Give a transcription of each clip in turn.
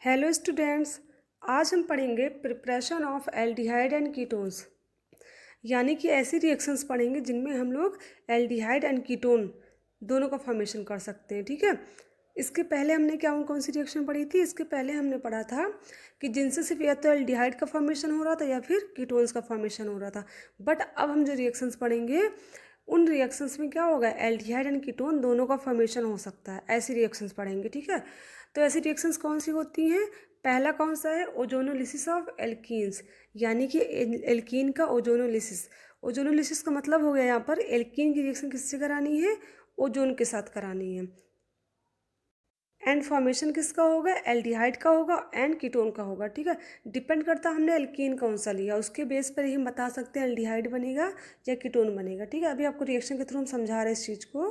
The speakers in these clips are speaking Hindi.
Hello students. आज हम पढ़ेंगे preparation of aldehyde and ketones, यानी कि ऐसी रिएक्शंस पढ़ेंगे जिनमें हम लोग एल्डिहाइड एंड कीटोन दोनों का फॉर्मेशन कर सकते हैं। ठीक है, इसके पहले हमने कौन सी रिएक्शन पढ़ी थी? इसके पहले हमने पढ़ा था कि जिनसे सिर्फ या तो एल्डिहाइड का फॉर्मेशन हो रहा था या फिर कीटोन्स का फॉर्मेशन हो रहा था। बट अब हम जो रिएक्शंस पढ़ेंगे उन रिएक्शंस में क्या होगा, एल्डिहाइड एंड कीटोन दोनों का फॉर्मेशन हो सकता है। ऐसी रिएक्शंस पढ़ेंगे। ठीक है, तो ऐसी रिएक्शंस कौन सी होती हैं? पहला कौन सा है? ओजोनोलिसिस ऑफ एल्कीन्स, यानी कि एल्कीन का ओजोनोलिसिस। ओजोनोलिसिस का मतलब हो गया यहाँ पर एल्कीन की रिएक्शन किससे करानी है? ओजोन के साथ करानी है। एंड फॉर्मेशन किसका होगा? एल्डिहाइड का होगा एंड कीटोन का होगा। ठीक है, डिपेंड करता है हमने एल्कीन कौन सा लिया, उसके बेस पर ही हम बता सकते हैं एल्डिहाइड बनेगा या कीटोन बनेगा। ठीक है, अभी आपको रिएक्शन के थ्रू हम समझा रहे हैं इस चीज़ को।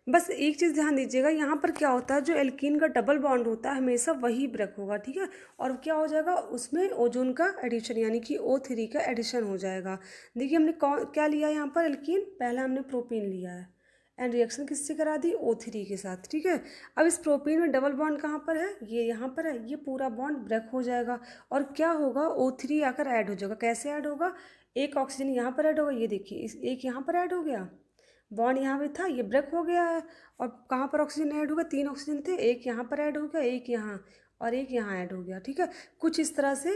बस एक चीज़ ध्यान दीजिएगा, यहाँ पर क्या होता है, जो एल्कीन का डबल बॉन्ड होता है हमेशा वही ब्रेक होगा। ठीक है, और क्या हो जाएगा उसमें? ओजोन का एडिशन, यानी कि O3 का एडिशन हो जाएगा। देखिए हमने क्या लिया यहाँ पर? एल्कीन। पहला हमने प्रोपीन लिया है एंड रिएक्शन किससे करा दी? O3 के साथ। ठीक है, अब इस प्रोपीन में डबल बॉन्ड कहाँ पर है? ये यहाँ पर है। ये पूरा बॉन्ड ब्रेक हो जाएगा और क्या होगा? O3 आकर ऐड हो जाएगा। कैसे ऐड होगा? एक ऑक्सीजन यहाँ पर ऐड होगा, ये देखिए इस एक यहाँ पर ऐड हो गया, बॉन्ड यहाँ पे था, ये ब्रेक हो गया है। और कहाँ पर ऑक्सीजन ऐड होगा? 3 ऑक्सीजन थे, एक यहाँ पर ऐड हो गया, एक यहाँ और एक यहाँ ऐड हो गया। ठीक है, कुछ इस तरह से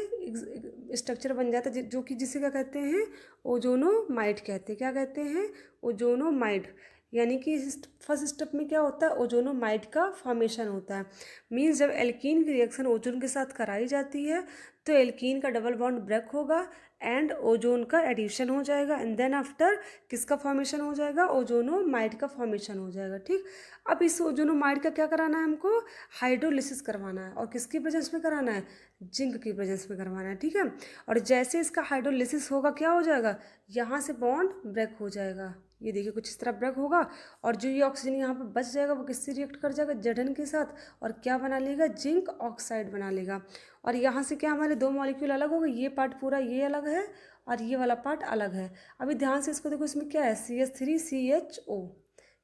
स्ट्रक्चर बन जाता है जो कि जिसे क्या कहते हैं? ओजोनोमाइड कहते हैं। क्या कहते हैं? ओजोनोमाइड। यानी कि फर्स्ट स्टेप में क्या होता है? ओजोनोमाइड का फॉर्मेशन होता है। मीन्स जब एल्कीन की रिएक्शन ओजोन के साथ कराई जाती है तो एल्कीन का डबल बॉन्ड ब्रेक होगा एंड ओजोन का एडिशन हो जाएगा एंड देन आफ्टर किसका फॉर्मेशन हो जाएगा? ओजोनोमाइड का फॉर्मेशन हो जाएगा। ठीक, अब इस ओजोनोमाइड का क्या कराना है हमको? हाइड्रोलिसिस करवाना है। और किसकी प्रेजेंस में कराना है? जिंक की प्रेजेंस में करवाना है। ठीक है, और जैसे इसका हाइड्रोलिसिस होगा क्या हो जाएगा? यहाँ से बॉन्ड ब्रेक हो जाएगा, ये देखिए कुछ इस तरह ब्रेक होगा और जो ये ऑक्सीजन यहाँ पर बच जाएगा वो किससे रिएक्ट कर जाएगा? Zn के साथ, और क्या बना लेगा? जिंक ऑक्साइड बना लेगा। और यहाँ से क्या हमारे दो मॉलिक्यूल अलग हो गए, ये पार्ट पूरा ये अलग है और ये वाला पार्ट अलग है। अभी ध्यान से इसको देखो, इसमें क्या है? CH3CHO।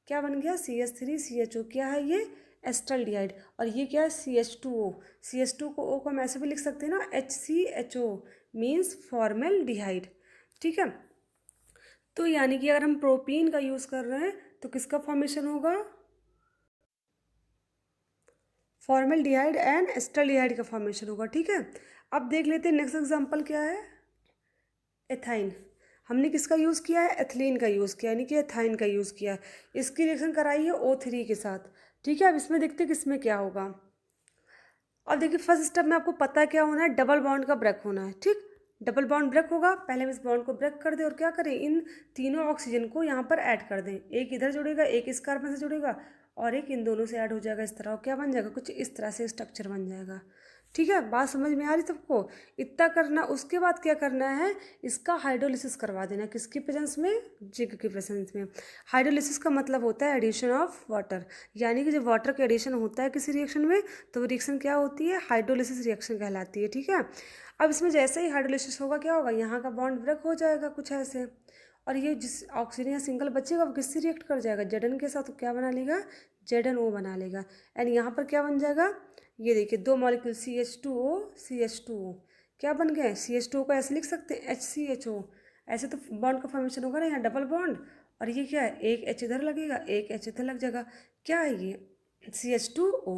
क्या बन गया? CH3CHO। क्या है ये? एस्टल्डिहाइड। और ये क्या है? CH2O। CH2 को O को हम ऐसे भी लिख सकते हैं ना, HCHO मीन्स फॉर्मेल्डिहाइड। ठीक है, तो यानी कि अगर हम प्रोपीन का यूज़ कर रहे हैं तो किसका फॉर्मेशन होगा? फॉर्मेल्डिहाइड एंड एस्टल्डिहाइड का फॉर्मेशन होगा। ठीक है, अब देख लेते हैं नेक्स्ट एग्जांपल क्या है? एथाइन। हमने किसका यूज़ किया है? एथिलीन का यूज़ किया, यानी कि एथाइन का यूज़ किया। इसकी रिएक्शन कराई है O3 के साथ। ठीक है, अब इसमें देखते हैं किसमें क्या होगा। और देखिए फर्स्ट स्टेप में आपको पता है क्या होना है? डबल बॉन्ड का ब्रेक होना है। ठीक, डबल बॉन्ड ब्रेक होगा, पहले हम इस बॉन्ड को ब्रेक कर दें और क्या करें? इन तीनों ऑक्सीजन को यहाँ पर ऐड कर दें। एक इधर जुड़ेगा, एक इस कार्बन से जुड़ेगा और एक इन दोनों से ऐड हो जाएगा। इस तरह क्या बन जाएगा? कुछ इस तरह से स्ट्रक्चर बन जाएगा। ठीक है, बात समझ में आ रही सबको? इतना करना, उसके बाद क्या करना है? इसका हाइड्रोलिसिस करवा देना। किसकी प्रेजेंस में? जिंक की प्रेजेंस में। हाइड्रोलिसिस का मतलब होता है एडिशन ऑफ वाटर, यानी कि जब वाटर का एडिशन होता है किसी रिएक्शन में तो वो रिएक्शन क्या होती है? हाइड्रोलिसिस रिएक्शन कहलाती है। ठीक है, अब इसमें जैसे ही हाइड्रोलिसिस होगा क्या होगा? यहाँ का बॉन्ड ब्रेक हो जाएगा कुछ ऐसे, और ये जिस ऑक्सीजन या सिंगल बचेगा वो किससे रिएक्ट कर जाएगा? Zn के साथ, तो क्या बना लेगा? ZnO बना लेगा। एंड यहाँ पर क्या बन जाएगा? ये देखिए दो मॉलिक्यूल CH2O CH2O क्या बन गए? CH2O को ऐसे लिख सकते हैं HCHO। ऐसे तो बॉन्ड का फॉर्मेशन होगा ना, यहाँ डबल बॉन्ड, और ये क्या है? एक H इधर लगेगा, एक H इधर लग जाएगा। क्या है ये? CH2O,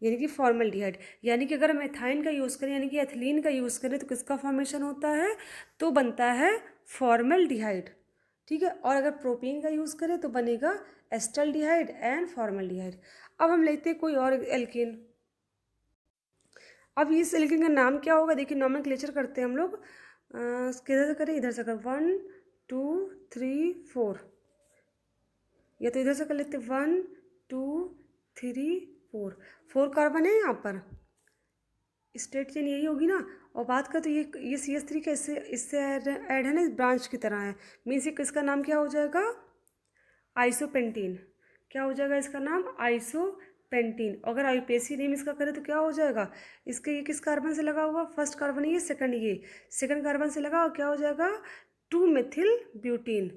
यानी कि फॉर्मल्डिहाइड। यानी कि अगर हम एथाइन का यूज़ करें, यानी कि एथिलीन का यूज़ करें तो किसका फॉर्मेशन होता है? तो बनता है फॉर्मल्डिहाइड। ठीक है, और अगर प्रोपीन का यूज़ करें तो बनेगा एस्टल्डिहाइड एंड फॉर्मल्डिहाइड। अब हम लेते हैं कोई और एल्कीन। अब इस एल्कीन का नाम क्या होगा? देखिए नॉमेनक्लेचर करते हैं हम लोग। किधर से करें? इधर से करें। 1 2 3 4, या तो इधर से कर लेते 1 2 3 4। 4 कार्बन है यहाँ पर, स्टेट चेन यही होगी ना। और बात करें तो ये CH3 का इससे ऐड है ना, इस ब्रांच की तरह है। मीन्स ये किसका नाम क्या हो जाएगा? आइसोपेंटीन। क्या हो जाएगा इसका नाम? आइसोपेंटीन। अगर आईयूपीएसी नेम इसका करें तो क्या हो जाएगा? इसके ये किस कार्बन से लगा हुआ? फर्स्ट कार्बन ये, सेकंड कार्बन से लगा, और क्या हो जाएगा? 2 मेथिल ब्यूटीन।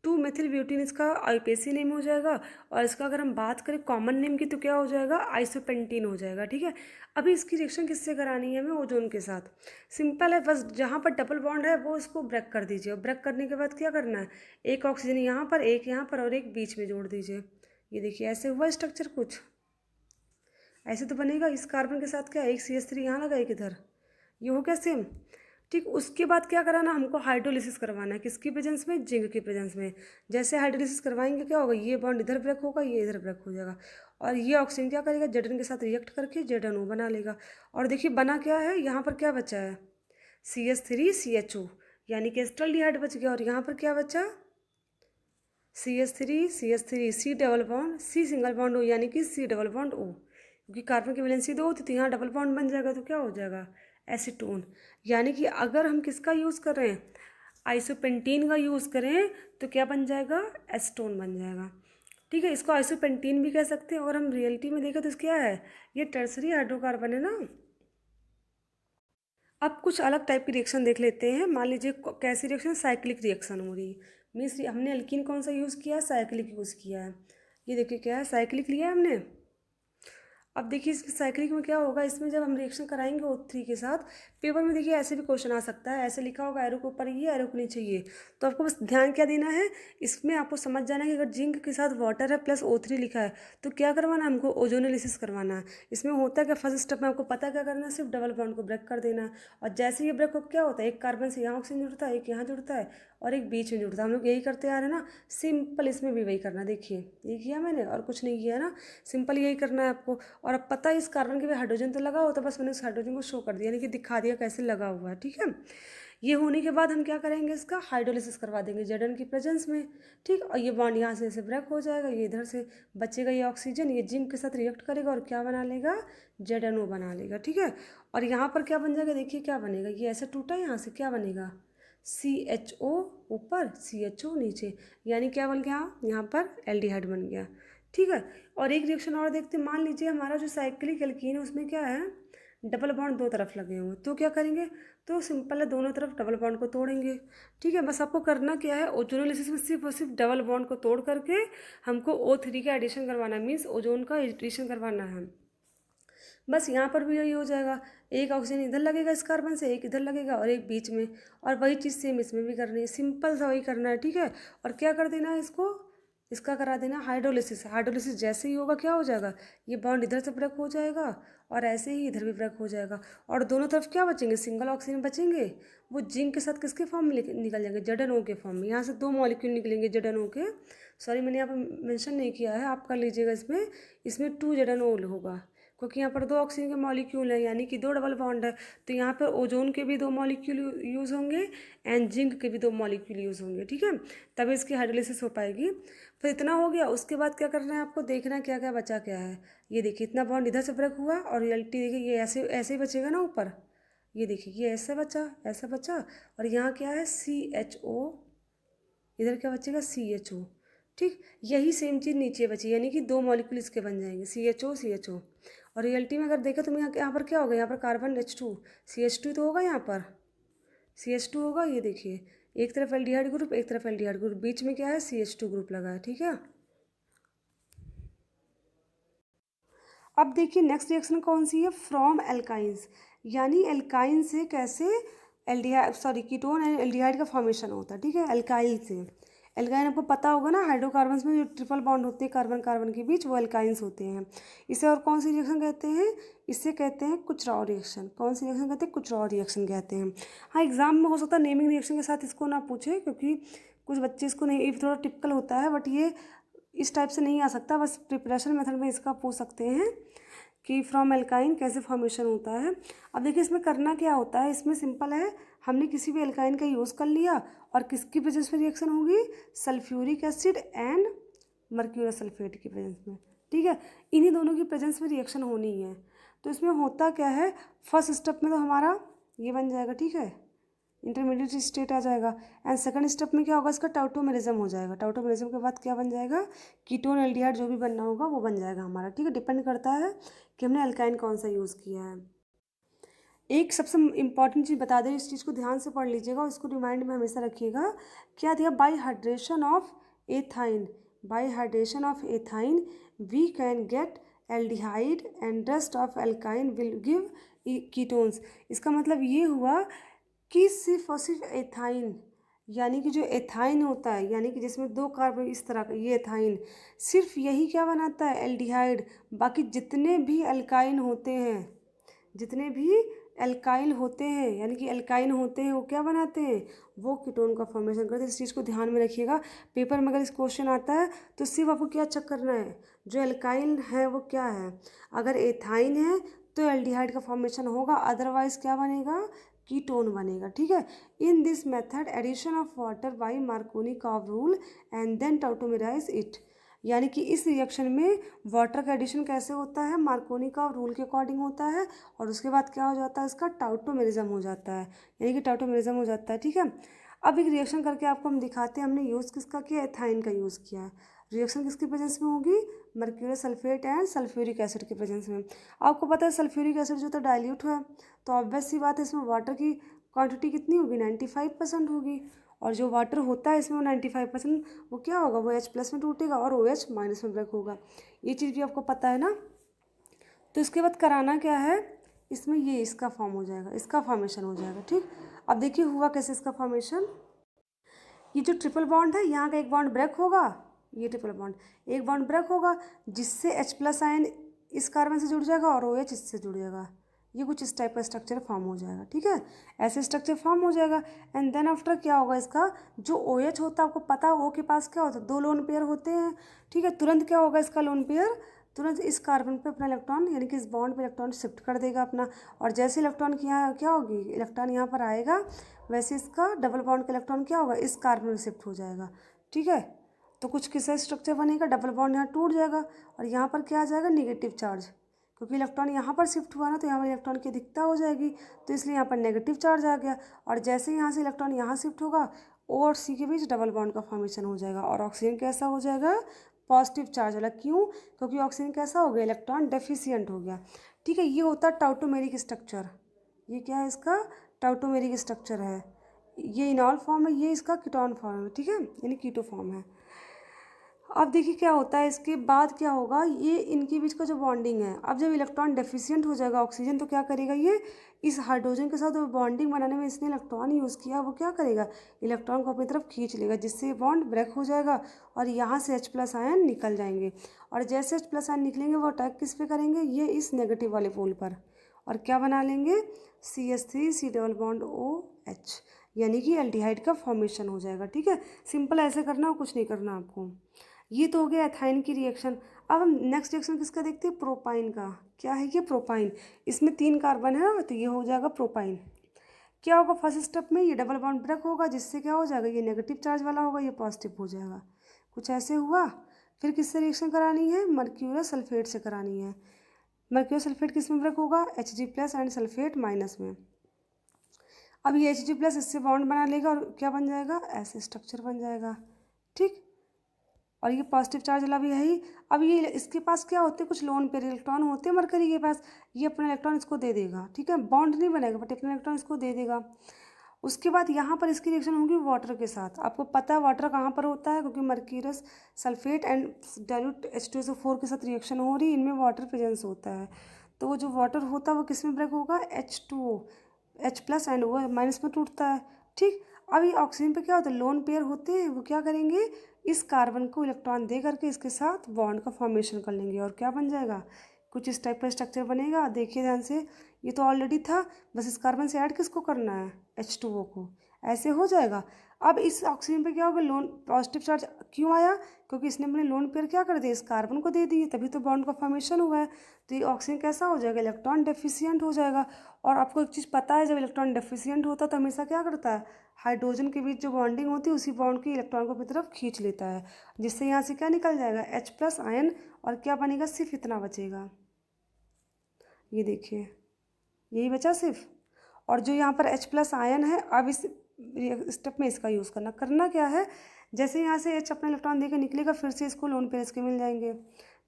2 मेथिल ब्यूटीन इसका आईपीएसी नेम हो जाएगा। और इसका अगर हम बात करें कॉमन नेम की तो क्या हो जाएगा, आइसोपेंटीन हो जाएगा। ठीक है, अभी इसकी रिएक्शन किससे करानी है हमें, ओजोन के साथ। सिंपल है, बस जहाँ पर डबल बॉन्ड है वो इसको ब्रेक कर दीजिए। और ब्रेक करने के बाद क्या करना है, एक ऑक्सीजन यहाँ पर, एक यहाँ पर और एक बीच में जोड़ दीजिए। ये देखिए ऐसे हुआ स्ट्रक्चर कुछ ऐसे तो बनेगा। इस कार्बन के साथ क्या है, एक CH3 यहाँ लगा, एक इधर, ये हो गया सेम। ठीक, उसके बाद क्या कराना, हमको हाइड्रोलिसिस करवाना है। किसकी प्रेजेंस में, जिंक की प्रेजेंस में। जैसे हाइड्रोलिसिस करवाएंगे क्या होगा, ये बॉन्ड इधर ब्रेक होगा, ये इधर ब्रेक हो जाएगा। और ये ऑक्सीजन क्या करेगा, Zn के साथ रिएक्ट करके ZnO बना लेगा। और देखिए बना क्या है, यहाँ पर क्या बचा है, CH3CHO, यानी कि एस्टल्डिहाइड बच गया। और यहाँ पर क्या बचा, CH3 C double bond, C single bond O, यानी कि C डबल बॉन्ड O। क्योंकि कार्बन की वैलेंसी 2 होती तो यहाँ डबल बॉन्ड बन जाएगा, तो क्या हो जाएगा, एसीटोन। यानी कि अगर हम किसका यूज़ कर रहे हैं, आइसोपेंटीन का यूज़ करें तो क्या बन जाएगा, एसीटोन बन जाएगा। ठीक है, इसको आइसोपेंटीन भी कह सकते हैं। और हम रियलिटी में देखें तो क्या है, ये टर्सरी हाइड्रोकार्बन है ना। अब कुछ अलग टाइप की रिएक्शन देख लेते हैं। मान लीजिए कैसी रिएक्शन, साइक्लिक रिएक्शन हो रही है। मीन्स हमने एल्कीन कौन सा यूज़ किया है, साइक्लिक यूज़ किया है। ये देखिए क्या है, साइक्लिक लिया है हमने। अब देखिए इस साइक्लिक में क्या होगा, इसमें जब हम रिएक्शन कराएंगे O3 के साथ, पेपर में देखिए ऐसे भी क्वेश्चन आ सकता है। ऐसे लिखा होगा एरो के ऊपर ये, एरो के नीचे ये। तो आपको बस ध्यान क्या देना है, इसमें आपको समझ जाना है कि अगर जिंक के साथ वाटर है प्लस O3 लिखा है तो क्या करवाना है, हमको ओजोनोलिसिस करवाना है। इसमें होता है क्या, फर्स्ट स्टेप में आपको पता क्या करना है, सिर्फ डबल बॉन्ड को ब्रेक कर देना है। और जैसे ये ब्रेक हो क्या होता है, एक कार्बन से यहाँ ऑक्सीजन जुड़ता है, एक यहाँ जुड़ता है और एक बीच में जुड़ता है। हम लोग यही करते आ रहे हैं ना, सिंपल इसमें भी वही करना। देखिए ये किया मैंने और कुछ नहीं किया ना, सिंपल यही करना है आपको। और अब पता है इस कार्बन के भी हाइड्रोजन तो लगा हो, तो बस मैंने उस हाइड्रोजन को शो कर दिया, यानी कि दिखा दिया कैसे लगा हुआ है। ठीक है, ये होने के बाद हम क्या करेंगे, इसका हाइड्रोलिसिस करवा देंगे Zn की प्रेजेंस में। ठीक, और ये बॉन्ड यहाँ से ऐसे ब्रेक हो जाएगा, ये इधर से बचेगा ये ऑक्सीजन, ये जिंक के साथ रिएक्ट करेगा और क्या बना लेगा, ZnO बना लेगा। ठीक है, और यहाँ पर क्या बन जाएगा, देखिए क्या बनेगा, ये ऐसे टूटा, यहाँ से क्या बनेगा, CHO ऊपर, CHO नीचे, यानी क्या बन गया, यहाँ पर एल्डिहाइड बन गया। ठीक है, और एक रिएक्शन और देखते हैं। मान लीजिए हमारा जो साइक्लिक एल्कीन है उसमें क्या है, डबल बॉन्ड दो तरफ लगे हुए, तो क्या करेंगे, तो सिंपल है, दोनों तरफ डबल बॉन्ड को तोड़ेंगे। ठीक है, बस आपको करना क्या है, ओजोनोलिसिस में सिर्फ और सिर्फ डबल बॉन्ड को तोड़ करके हमको O3 का एडिशन करवाना है, मीन्स ओजोन का एडिशन करवाना है। बस यहाँ पर भी यही हो जाएगा, एक ऑक्सीजन इधर लगेगा इस कार्बन से, एक इधर लगेगा और एक बीच में। और वही चीज़ सेम इसमें भी करनी है, सिंपल सा वही करना है। ठीक है, और क्या कर देना है, इसको इसका करा देना हाइड्रोलिसिस। हाइड्रोलिसिस जैसे ही होगा क्या हो जाएगा, ये बॉन्ड इधर से ब्रेक हो जाएगा और ऐसे ही इधर भी ब्रेक हो जाएगा। और दोनों तरफ क्या बचेंगे, सिंगल ऑक्सीजन बचेंगे। वो जिंक के साथ किसके फॉर्म में निकल जाएंगे, ZnO के फॉर्म में। यहाँ से 2 मॉलिक्यूल निकलेंगे ZnO के। सॉरी मैंने यहाँ पर मेंशन नहीं किया है, आप कर लीजिएगा। इसमें इसमें 2 ZnO होगा, क्योंकि यहाँ पर 2 ऑक्सीजन के मॉलिक्यूल है, यानी कि 2 डबल बॉन्ड है। तो यहाँ पर ओजोन के भी 2 मॉलिक्यूल यूज़ होंगे एंड जिंक के भी 2 मॉलिक्यूल यूज़ होंगे। ठीक है, तभी इसकी हाइड्रोलिसिस हो पाएगी। फिर इतना हो गया, उसके बाद क्या करना है आपको, देखना है क्या क्या बचा क्या है। ये देखिए इतना बॉन्ड इधर से ब्रेक हुआ और रियलिटी देखिए ये ऐसे ऐसे ही बचेगा ना ऊपर। ये देखिए ये ऐसा बचा, ऐसा बचा। और यहाँ क्या है, CHO, इधर क्या बचेगा, CHO। ठीक, यही सेम चीज़ नीचे बची, यानी कि 2 मॉलिक्यूल इसके बन जाएंगे, CHO। और रियलिटी में अगर देखें तो यहाँ पर क्या होगा, यहाँ पर कार्बन H2, CH2 तो होगा, यहाँ पर CH2 होगा। ये देखिए एक तरफ एल्डिहाइड ग्रुप, एक तरफ एल्डिहाइड ग्रुप, बीच में क्या है, CH2 ग्रुप लगा है। ठीक है, अब देखिए नेक्स्ट रिएक्शन कौन सी है, फ्रॉम एल्काइंस, यानी एल्काइन से कैसे aldehyde, sorry ketone and aldehyde का फॉर्मेशन होता है। ठीक है, एल्काइल से। एल्काइन आपको पता होगा ना, हाइड्रोकार्बन्स में जो ट्रिपल बॉन्ड होते हैं कार्बन कार्बन के बीच, वो एल्काइंस होते हैं। इसे और कौन सी रिएक्शन कहते हैं, इसे कहते हैं कुचराव रिएक्शन। कौन सी रिएक्शन कहते हैं, कुचराव रिएक्शन कहते हैं। हाँ, एग्जाम में हो सकता है नेमिंग रिएक्शन के साथ इसको ना पूछे, क्योंकि कुछ बच्चे इसको नहीं, ये थोड़ा टिपिकल होता है, बट ये इस टाइप से नहीं आ सकता। बस प्रिपरेशन मेथड में इसका पूछ सकते हैं कि फ्रॉम एल्काइन कैसे फॉर्मेशन होता है। अब देखिए इसमें करना क्या होता है, इसमें सिंपल है, हमने किसी भी एल्काइन का यूज़ कर लिया और किसकी प्रेजेंस में रिएक्शन होगी, sulphuric acid and mercurous sulphate की प्रेजेंस में। ठीक है, इन्हीं दोनों की प्रेजेंस में रिएक्शन होनी है। तो इसमें होता क्या है, फर्स्ट स्टेप में तो हमारा ये बन जाएगा। ठीक है, इंटरमीडिएट स्टेट आ जाएगा। एंड सेकंड स्टेप में क्या होगा, इसका टाउटोमेरिज्म हो जाएगा। टाउटोमेरिज्म के बाद क्या बन जाएगा, कीटोन एल्डिहाइड जो भी बनना होगा वो बन जाएगा हमारा। ठीक है, डिपेंड करता है कि हमने एल्काइन कौन सा यूज़ किया है। एक सबसे इम्पॉर्टेंट चीज़ बता दें, इस चीज़ को ध्यान से पढ़ लीजिएगा और इसको रिमाइंड में हमेशा रखिएगा। क्या दिया? By hydration of ethyne, by hydration of ethyne we can get aldehyde and rest of alkyne will give ketones. इसका मतलब ये हुआ कि सिर्फ और सिर्फ एथाइन, यानी कि जो एथाइन होता है, यानी कि जिसमें 2 कार्बन इस तरह का, ये एथाइन सिर्फ यही क्या बनाता है? एल्डिहाइड। बाकी जितने भी अल्काइन होते हैं, जितने भी एल्काइल होते हैं यानी कि एल्काइन होते हैं, वो क्या बनाते हैं? वो कीटोन का फॉर्मेशन करते हैं। इस चीज़ को ध्यान में रखिएगा। पेपर में अगर इस क्वेश्चन आता है तो सिर्फ आपको क्या चेक करना है? जो एल्काइल है वो क्या है। अगर एथाइन है तो एल्डिहाइड का फॉर्मेशन होगा, अदरवाइज क्या बनेगा? कीटोन बनेगा। ठीक है। In this method addition of water by Markovnikov rule and then tautomerize it, यानी कि इस रिएक्शन में वाटर का एडिशन कैसे होता है? मार्कोनी का रूल के अकॉर्डिंग होता है, और उसके बाद क्या हो जाता है? इसका टाउटोमेरिज्म हो जाता है, यानी कि टाउटोमेरिज्म हो जाता है। ठीक है। अब एक रिएक्शन करके आपको हम दिखाते हैं, हमने यूज़ किसका किया? एथाइन का यूज़ किया है। रिएक्शन किसकी प्रेजेंस में होगी? Mercurius sulphate and sulphuric acid के प्रेजेंस में। आपको पता है सल्फ्यूरिक एसिड जो तो डाइल्यूट है, तो ऑब्वियस सी बात है इसमें वाटर की क्वांटिटी कितनी होगी? 95% होगी। और जो वाटर होता है इसमें वो 95% वो क्या होगा? वो H+ में टूटेगा और OH- में ब्रेक होगा। ये चीज़ भी आपको पता है ना। तो इसके बाद कराना क्या है? इसमें ये इसका फॉर्म हो जाएगा, इसका फॉर्मेशन हो जाएगा। ठीक। अब देखिए हुआ कैसे इसका फॉर्मेशन। ये जो ट्रिपल बॉन्ड है, यहाँ का एक बॉन्ड ब्रेक होगा, ये ट्रिपल बॉन्ड एक बॉन्ड ब्रेक होगा, जिससे H+ आयन इस कार्बन से जुड़ जाएगा और OH इससे जुड़ जाएगा। ये कुछ इस टाइप का स्ट्रक्चर फॉर्म हो जाएगा। ठीक है। ऐसे स्ट्रक्चर फॉर्म हो जाएगा। एंड देन आफ्टर क्या होगा? इसका जो OH होता है, आपको पता है O के पास क्या होता है? 2 लोन पेयर होते हैं। ठीक है। तुरंत क्या होगा? इसका लोन पेयर तुरंत इस कार्बन पे अपना इलेक्ट्रॉन, यानी कि इस बॉन्ड पे इलेक्ट्रॉन शिफ्ट कर देगा अपना। और जैसे इलेक्ट्रॉन की यहाँ क्या होगी? इलेक्ट्रॉन यहाँ पर आएगा, वैसे इसका डबल बॉन्ड का इलेक्ट्रॉन क्या होगा? इस कार्बन में शिफ्ट हो जाएगा। ठीक है। तो कुछ किस स्ट्रक्चर बनेगा? डबल बॉन्ड यहाँ टूट जाएगा और यहाँ पर क्या आ जाएगा? निगेटिव चार्ज, क्योंकि इलेक्ट्रॉन यहाँ पर शिफ्ट हुआ ना, तो यहाँ पर इलेक्ट्रॉन की अधिकता हो जाएगी, तो इसलिए यहाँ पर नेगेटिव चार्ज आ गया। और जैसे यहाँ से इलेक्ट्रॉन यहाँ शिफ्ट होगा, O और C के बीच डबल बॉन्ड का फॉर्मेशन हो जाएगा और ऑक्सीजन कैसा हो जाएगा? पॉजिटिव चार्ज वाला। क्यों? क्योंकि ऑक्सीजन कैसा हो गया? इलेक्ट्रॉन डेफिशिएंट हो गया। ठीक है। ये होता है टाउटोमेरिक स्ट्रक्चर। ये क्या है? इसका टाउटोमेरिक स्ट्रक्चर है। ये इनॉल फॉर्म है, ये इसका कीटोन फॉर्म है। ठीक है, यानी कीटो फॉर्म है। अब देखिए क्या होता है, इसके बाद क्या होगा? ये इनके बीच का जो बॉन्डिंग है, अब जब इलेक्ट्रॉन डेफिशिएंट हो जाएगा ऑक्सीजन, तो क्या करेगा? ये इस हाइड्रोजन के साथ जो बॉन्डिंग बनाने में इसने इलेक्ट्रॉन यूज़ किया, वो क्या करेगा? इलेक्ट्रॉन को अपनी तरफ खींच लेगा, जिससे बॉन्ड ब्रेक हो जाएगा और यहाँ से H+ आयन निकल जाएंगे। और जैसे H+ आयन निकलेंगे वो अटैक किस पे करेंगे? ये इस नेगेटिव वाले पोल पर, और क्या बना लेंगे? CH3 C double bond OH, यानी कि एल्डिहाइड का फॉर्मेशन हो जाएगा। ठीक है। सिंपल ऐसे करना, कुछ नहीं करना आपको। ये तो हो गया एथाइन की रिएक्शन। अब हम नेक्स्ट रिएक्शन किसका देखते हैं? प्रोपाइन का। क्या है ये? प्रोपाइन। इसमें 3 कार्बन है, तो ये हो जाएगा प्रोपाइन। क्या होगा? फर्स्ट स्टेप में ये डबल बॉन्ड ब्रेक होगा, जिससे क्या हो जाएगा? ये नेगेटिव चार्ज वाला होगा, ये पॉजिटिव हो जाएगा। कुछ ऐसे हुआ। फिर किससे रिएक्शन करानी है? मर्क्यूरियस सल्फेट से करानी है। मर्क्यूरियस सल्फेट किस में ब्रेक होगा? Hg+ एंड सल्फेट माइनस में। अब ये Hg+ इससे बॉन्ड बना लेगा और क्या बन जाएगा? ऐसे स्ट्रक्चर बन जाएगा। ठीक। और ये पॉजिटिव चार्ज वाला भी है ही। अब ये इसके पास क्या होते हैं? कुछ लोन पेयर इलेक्ट्रॉन होते हैं मरकरी के पास, ये अपना इलेक्ट्रॉन इसको दे देगा। ठीक है। बॉन्ड नहीं बनेगा, बट अपना इलेक्ट्रॉन इसको दे देगा। उसके बाद यहाँ पर इसकी रिएक्शन होगी वाटर के साथ। आपको पता है वाटर कहाँ पर होता है? क्योंकि mercurius sulphate and dilute H2SO4 के साथ रिएक्शन हो रही है, इनमें वाटर प्रेजेंस होता है। तो वो जो वाटर होता है वो किस में ब्रेक होगा? H2O, H+ एंड वो माइनस में टूटता है। ठीक। अब ये ऑक्सीजन पे क्या होता है? लोन पेयर होते हैं, वो क्या करेंगे? इस कार्बन को इलेक्ट्रॉन दे करके इसके साथ बॉन्ड का फॉर्मेशन कर लेंगे और क्या बन जाएगा? कुछ इस टाइप का स्ट्रक्चर बनेगा। देखिए ध्यान से, ये तो ऑलरेडी था, बस इस कार्बन से ऐड किसको करना है? H2O को। ऐसे हो जाएगा। अब इस ऑक्सीजन पे क्या होगा? लोन पॉजिटिव चार्ज क्यों आया? क्योंकि इसने अपने लोन पेयर क्या कर दिया? इस कार्बन को दे दिए, तभी तो बॉन्ड का फॉर्मेशन हुआ है। तो ये ऑक्सीजन कैसा हो जाएगा? इलेक्ट्रॉन डेफिशिएंट हो जाएगा। और आपको एक चीज़ पता है, जब इलेक्ट्रॉन डेफिशिएंट होता है तो हमेशा क्या करता है? हाइड्रोजन के बीच जो बॉन्डिंग होती है, उसी बॉन्ड की इलेक्ट्रॉन को अपनी तरफ खींच लेता है, जिससे यहाँ से क्या निकल जाएगा? H+ ion. और क्या बनेगा? सिर्फ इतना बचेगा। ये देखिए, यही बचा सिर्फ। और जो यहाँ पर H+ आयन है, अब इस स्टेप में इसका यूज़ करना क्या है? जैसे यहाँ से H अपना इलेक्ट्रॉन देकर निकलेगा, फिर से इसको लोन पेयर इसके मिल जाएंगे।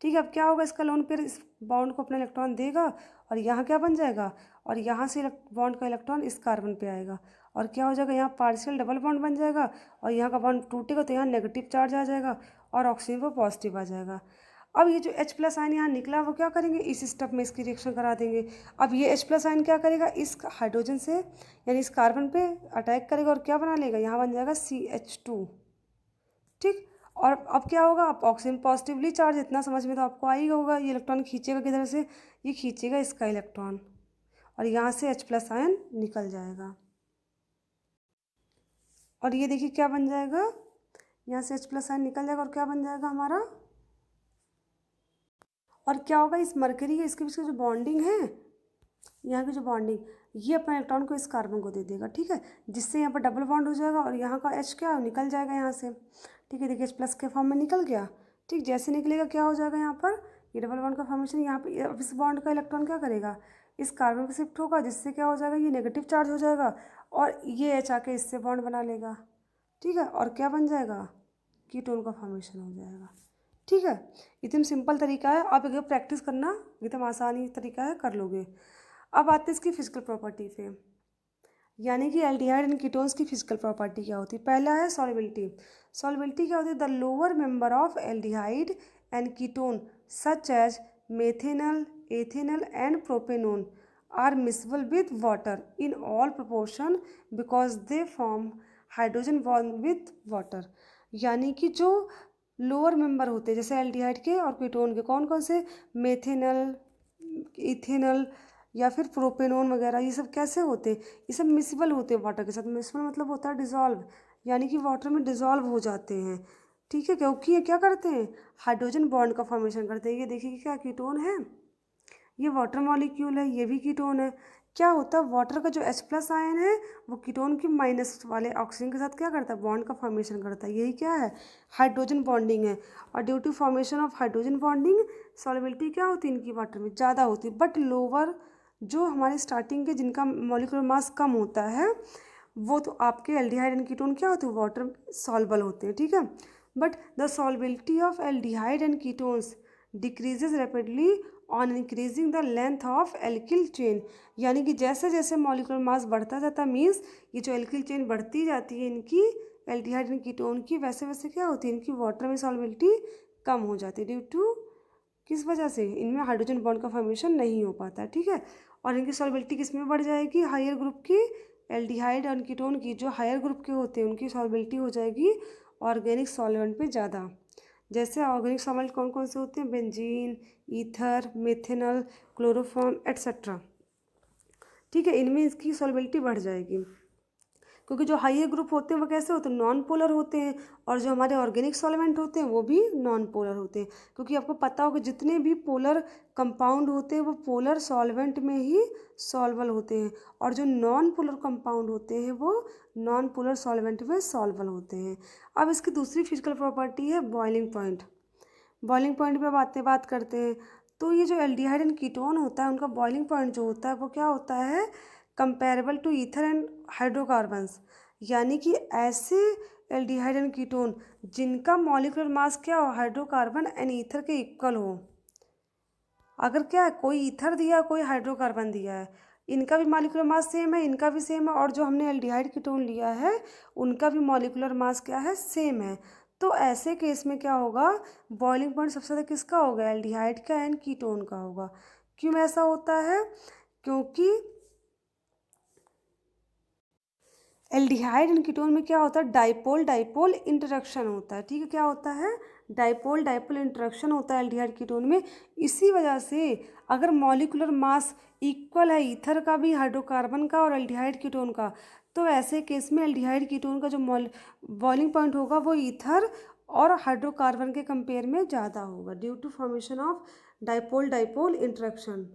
ठीक है, अब क्या होगा, इसका लोन पेयर इस बॉन्ड को अपना इलेक्ट्रॉन देगा और यहाँ क्या बन जाएगा, और यहाँ से बॉन्ड का इलेक्ट्रॉन इस कार्बन पे आएगा और क्या हो जाएगा, यहाँ पार्शियल डबल बॉन्ड बन जाएगा और यहाँ का बॉन्ड टूटेगा तो यहाँ नेगेटिव चार्ज आ जाएगा और ऑक्सीजन पर पॉजिटिव आ जाएगा। अब ये जो H+ आयन यहाँ निकला वो क्या करेंगे, इस स्टेप में इसकी रिएक्शन करा देंगे। अब ये H+ आयन क्या करेगा, इस हाइड्रोजन से यानी इस कार्बन पे अटैक करेगा और क्या बना लेगा, यहाँ बन जाएगा CH2। ठीक, और अब क्या होगा, अब ऑक्सीजन पॉजिटिवली चार्ज, इतना समझ में तो आपको आ ही होगा, ये इलेक्ट्रॉन खींचेगा किधर से, ये खींचेगा इसका इलेक्ट्रॉन और यहाँ से H+ आयन निकल जाएगा और ये देखिए क्या बन जाएगा, यहाँ से H+ आयन निकल जाएगा और क्या बन जाएगा हमारा, और क्या होगा, इस मरकरी के इसके बीच की जो बॉन्डिंग है, यहाँ की जो बॉन्डिंग, ये अपना इलेक्ट्रॉन को इस कार्बन को दे देगा। ठीक है, जिससे यहाँ पर डबल बॉन्ड हो जाएगा और यहाँ का H क्या निकल जाएगा यहाँ से। ठीक है, देखिए H+ के फॉर्म में निकल गया। ठीक, जैसे निकलेगा क्या हो जाएगा, यहाँ पर ये डबल बॉन्ड का फॉर्मेशन, यहाँ पे अब इस बॉन्ड का इलेक्ट्रॉन क्या करेगा, इस कार्बन पे शिफ्ट होगा, जिससे क्या हो जाएगा, ये नेगेटिव चार्ज हो जाएगा और ये H आके इससे बॉन्ड बना लेगा। ठीक है, और क्या बन जाएगा, कीटोन का फॉर्मेशन हो जाएगा। ठीक है, एकदम सिंपल तरीका है, आप अगर प्रैक्टिस करना एकदम आसानी तरीका है, कर लोगे। अब आते हैं इसकी फिजिकल प्रॉपर्टी पे, यानी कि एल्डिहाइड एंड कीटोन्स की फिजिकल प्रॉपर्टी क्या होती है। पहला है सॉल्युबिलिटी। सॉल्युबिलिटी क्या होती है, the lower member of aldehyde and ketone such as methanal, ethanal and propanone are miscible with water in all proportion because they form hydrogen bond with water. यानी कि जो लोअर मेंबर होते हैं जैसे एल्डिहाइड के और कीटोन के, कौन कौन से, मेथेनल, इथेनल या फिर प्रोपेनोन वगैरह, ये सब कैसे होते हैं, ये सब मिसबल होते हैं वाटर के साथ। मिसबल मतलब होता है डिज़ोल्व, यानी कि वाटर में डिज़ोल्व हो जाते हैं। ठीक है, क्योंकि ये क्या करते हैं, हाइड्रोजन बॉन्ड का फॉर्मेशन करते हैं। ये देखिए क्या कीटोन है, ये वाटर मॉलिक्यूल है, ये भी कीटोन है। क्या होता है, वाटर का जो H+ आयन है वो कीटोन के माइनस वाले ऑक्सीजन के साथ क्या करता है, बॉन्ड का फॉर्मेशन करता है। यही क्या है, हाइड्रोजन बॉन्डिंग है। और due to formation of hydrogen bonding solubility क्या होती है इनकी वाटर में, ज़्यादा होती है। बट लोअर जो हमारे स्टार्टिंग के जिनका मॉलिक्यूलर मास कम होता है वो तो आपके एल्डिहाइड एंड कीटोन क्या होते हैं, वाटर सॉल्युबल होते हैं। ठीक है, but the solubility of aldehyde and ketones decreases rapidly on increasing the length of alkyl chain. यानी कि जैसे जैसे मॉलिक्यूलर मास बढ़ता जाता है, मीन्स ये जो एल्किल चेन बढ़ती जाती है इनकी एल्डिहाइड एंड कीटोन की, वैसे वैसे क्या होती है, इनकी वाटर में सॉल्युबिलिटी कम हो जाती है। ड्यू टू किस वजह से, इनमें हाइड्रोजन बॉन्ड का फॉर्मेशन नहीं हो पाता है। ठीक है, और इनकी सॉल्युबिलिटी किस में बढ़ जाएगी, हायर ग्रुप की एल्डिहाइड और कीटोन की, जो हायर ग्रुप के होते हैं उनकी सॉल्युबिलिटी हो जाएगी ऑर्गेनिक सॉल्वेंट पे ज़्यादा। जैसे ऑर्गेनिक सॉल्वेंट कौन कौन से होते हैं, बेंजीन, ईथर, मेथेनल, क्लोरोफॉर्म एट्सेट्रा। ठीक है, इनमें इसकी सॉल्युबिलिटी बढ़ जाएगी क्योंकि जो हाइयर ग्रुप होते हैं वो कैसे होते हैं, नॉन पोलर होते हैं, और जो हमारे ऑर्गेनिक सॉल्वेंट होते हैं वो भी नॉन पोलर होते हैं। क्योंकि आपको पता होगा जितने भी पोलर कंपाउंड होते हैं वो पोलर सॉल्वेंट में ही सॉल्वल होते हैं, और जो नॉन पोलर कंपाउंड होते हैं वो नॉन पोलर सॉल्वेंट में सॉल्वल होते हैं। अब इसकी दूसरी फिजिकल प्रॉपर्टी है बॉइलिंग पॉइंट। बॉइलिंग पॉइंट पे बात करते हैं, तो ये जो एल्डिहाइड एंड कीटोन होता है उनका बॉइलिंग पॉइंट जो होता है वो क्या होता है, comparable to ether and hydrocarbons. यानी कि ऐसे एल्डिहाइड एंड कीटोन जिनका मॉलिक्यूलर मास क्या हो, हाइड्रोकार्बन एंड ईथर के इक्वल हो। अगर क्या है, कोई ईथर दिया कोई हाइड्रोकार्बन दिया है, इनका भी मॉलिक्यूलर मास सेम है, इनका भी सेम है, और जो हमने एल्डिहाइड कीटोन लिया है उनका भी मॉलिक्यूलर मास क्या है, सेम है। तो ऐसे केस में क्या होगा, बॉइलिंग पॉइंट सबसे ज़्यादा किसका होगा, एल्डिहाइड का एंड कीटोन का होगा। क्यों ऐसा होता है, क्योंकि एल्डिहाइड एंड कीटोन में क्या होता है, डाइपोल डाइपोल इंटरेक्शन होता है। ठीक है, क्या होता है, डाइपोल डाइपोल इंटरेक्शन होता है एल्डिहाइड कीटोन में। इसी वजह से अगर मॉलिक्यूलर मास इक्वल है ईथर का भी, हाइड्रोकार्बन का और एल्डिहाइड कीटोन का, तो ऐसे केस में एल्डिहाइड कीटोन का जो बॉइलिंग पॉइंट होगा वो ईथर और हाइड्रोकार्बन के कंपेयर में ज़्यादा होगा, due to formation of dipole dipole interaction.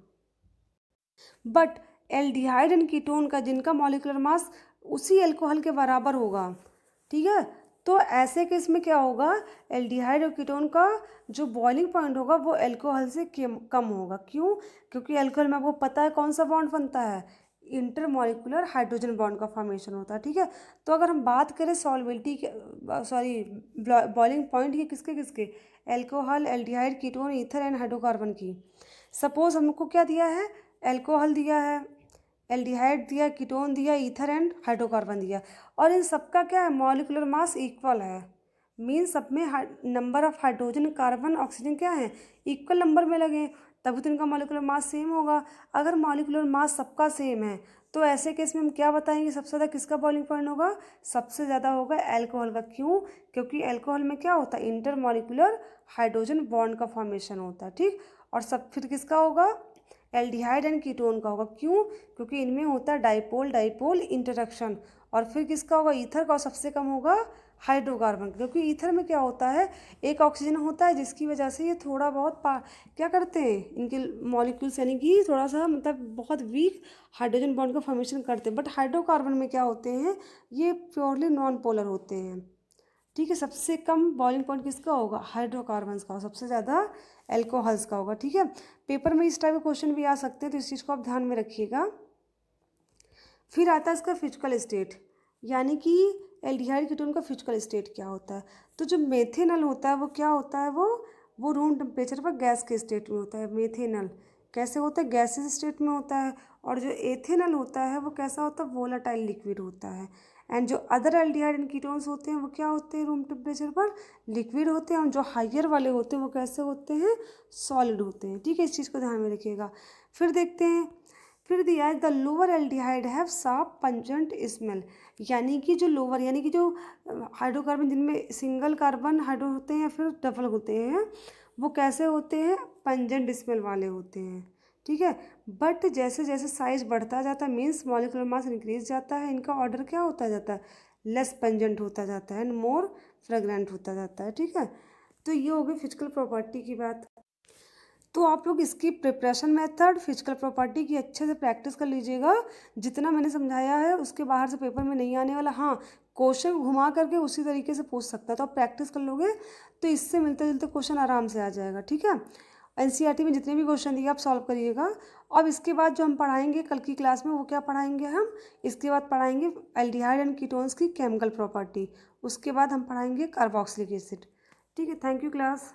But aldehyde and ketone का जिनका मॉलिक्यूलर मास उसी एल्कोहल के बराबर होगा, ठीक है, तो ऐसे केस में क्या होगा, एल्डिहाइड और कीटोन का जो बॉइलिंग पॉइंट होगा वो एल्कोहल से कम होगा। क्यों, क्योंकि एल्कोहल में आपको पता है कौन सा बॉन्ड बनता है, इंटरमॉलिक्यूलर हाइड्रोजन बॉन्ड का फॉर्मेशन होता है, ठीक है। तो अगर हम बात करें सॉल्बिलिटी के, सॉरी बॉइलिंग पॉइंट की, किसके किसके, alcohol, aldehyde, ketone, ether and hydrocarbon की। सपोज हमको क्या दिया है, एल्कोहल दिया है, एल्डिहाइड दिया, कीटोन दिया, ईथर एंड हाइड्रोकार्बन दिया, और इन सबका क्या है, मॉलिक्यूलर मास इक्वल है। मीन सब में number of hydrogen, carbon, oxygen क्या है, इक्वल नंबर में लगे, तभी तो इनका मॉलिक्यूलर मास सेम होगा। अगर मॉलिक्यूलर मास सबका सेम है तो ऐसे केस में हम क्या बताएंगे, सबसे ज़्यादा किसका बॉइलिंग पॉइंट होगा, सबसे ज़्यादा होगा एल्कोहल का। क्यों, क्योंकि एल्कोहल में क्या होता है, इंटरमॉलिक्यूलर हाइड्रोजन बॉन्ड का फॉर्मेशन होता है, ठीक। और सब फिर किसका होगा, एल्डिहाइड एंड कीटोन का होगा। क्यों, क्योंकि इनमें होता है डाइपोल डाइपोल इंटरेक्शन। और फिर किसका होगा, ईथर का, और सबसे कम होगा हाइड्रोकार्बन, क्योंकि ईथर में क्या होता है, एक ऑक्सीजन होता है जिसकी वजह से ये थोड़ा बहुत क्या करते हैं, इनके मॉलिक्यूल्स यानी कि थोड़ा सा मतलब बहुत वीक हाइड्रोजन बॉन्ड का फॉर्मेशन करते हैं। बट हाइड्रोकार्बन में क्या होते हैं, ये प्योरली नॉन पोलर होते हैं, ठीक है। सबसे कम बॉइलिंग पॉइंट किसका होगा, हाइड्रोकार्बन्स का, सबसे ज़्यादा एल्कोहल्स का होगा, ठीक है। पेपर में इस टाइप के क्वेश्चन भी आ सकते हैं, तो इस चीज़ को आप ध्यान में रखिएगा। फिर आता है इसका फिजिकल स्टेट, यानी कि एल्डिहाइड कीटोन का फिजिकल स्टेट क्या होता है। तो जो मेथेनल होता है वो क्या होता है, वो रूम टेम्परेचर पर गैस के स्टेट में होता है। मेथेनल कैसे होता है, गैसेस स्टेट में होता है। और जो एथेनल होता है वो कैसा होता है, वोलाटाइल लिक्विड होता है। एंड जो अदर एल्डिहाइड एंड कीटोन्स होते हैं वो क्या होते हैं, रूम टेम्परेचर पर लिक्विड होते हैं। और जो हाइयर वाले होते हैं वो कैसे होते हैं, सॉलिड होते हैं, ठीक है। इस चीज़ को ध्यान में रखिएगा। फिर देखते हैं, फिर दिया है the lower aldehyde have sharp pungent smell, यानी कि जो लोअर यानी कि जो हाइड्रोकार्बन जिनमें सिंगल कार्बन हाइड्रो होते हैं या फिर डबल होते हैं, वो कैसे होते हैं, पंजेंट स्मेल वाले होते हैं, ठीक है। बट जैसे जैसे साइज बढ़ता जाता है, मीन्स मॉलिक्यूलर मास इंक्रीज जाता है, इनका ऑर्डर क्या होता जाता है, लेस पंजेंट होता जाता है एंड मोर फ्रेग्रेंट होता जाता है, ठीक है। तो ये हो गई फिजिकल प्रॉपर्टी की बात। तो आप लोग इसकी प्रिपरेशन मेथड, फिजिकल प्रॉपर्टी की अच्छे से प्रैक्टिस कर लीजिएगा। जितना मैंने समझाया है उसके बाहर से पेपर में नहीं आने वाला। हाँ, क्वेश्चन घुमा करके उसी तरीके से पूछ सकता है, तो आप प्रैक्टिस कर लोगे तो इससे मिलते जुलते क्वेश्चन आराम से आ जाएगा, ठीक है। एनसीईआरटी में जितने भी क्वेश्चन दिए आप सॉल्व करिएगा। अब इसके बाद जो हम पढ़ाएंगे कल की क्लास में, वो क्या पढ़ाएंगे हम, इसके बाद पढ़ाएंगे एल्डिहाइड एंड कीटोन्स की केमिकल प्रॉपर्टी, उसके बाद हम पढ़ाएंगे कार्बोक्सिलिक एसिड, ठीक है। Thank you class.